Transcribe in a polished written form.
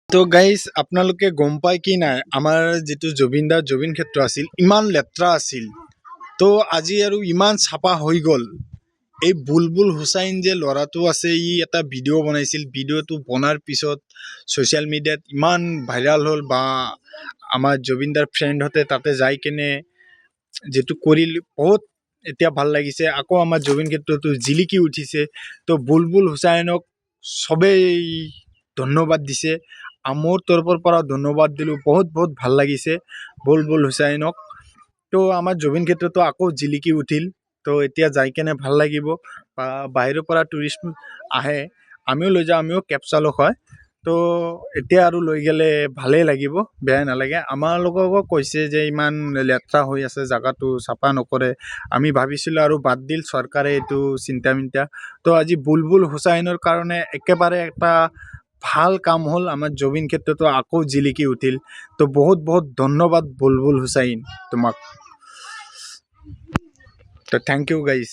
তো গাইজ আপোনালোকে গম পায় কি নাই আমাৰ যিটো জুবিন ক্ষেত্ৰ আছিল ইমান লেতেৰা আছিল। তো আজি আৰু ইমান চাফা হৈ গ'ল। এই বুলবুল হুচাইন যে ল'ৰাটো আছে ই এটা ভিডিঅ' বনাইছিল। ভিডিঅ'টো বনাৰ পিছত ছ'চিয়েল মিডিয়াত ইমান ভাইৰাল হ'ল বা আমাৰ জুবিনদাৰ ফ্ৰেণ্ডহঁতে তাতে যাই কেনে যিটো কৰিল বহুত এতিয়া ভাল লাগিছে। আকৌ আমাৰ জুবিন ক্ষেত্ৰটো জিলিকি উঠিছে। তো বুলবুল হুচাইনক চবেই ধন্যবাদ দিছে। মোৰ তৰফৰ পৰা ধন্যবাদ দিলোঁ। বহুত বহুত ভাল লাগিছে বুলবুল হুচাইনক। তো আমাৰ জুবিন ক্ষেত্ৰতো আকৌ জিলিকি উঠিল। তো এতিয়া যাই কেনে ভাল লাগিব। বা বাহিৰৰ পৰা টুৰিষ্ট আহে, আমিও লৈ যাওঁ, আমিও কেব চালক হয়। তো এতিয়া আৰু লৈ গ'লে ভালেই লাগিব, বেয়া নালাগে। আমালোককো কৈছে যে ইমান লেতেৰা হৈ আছে, জেগাটো চাফা নকৰে। আমি ভাবিছিলোঁ আৰু বাদ দিল চৰকাৰে এইটো চিন্তা মিন্তা। তো আজি বুলবুল হুচাইনৰ কাৰণে একেবাৰে এটা ভাল কাম হ'ল। আমাৰ জুবিন ক্ষেত্ৰতো আকৌ জিলিকি উঠিল। তো বহুত বহুত ধন্যবাদ বুলবুল হুচাইন তোমাক। তো থেংক ইউ গাইজ।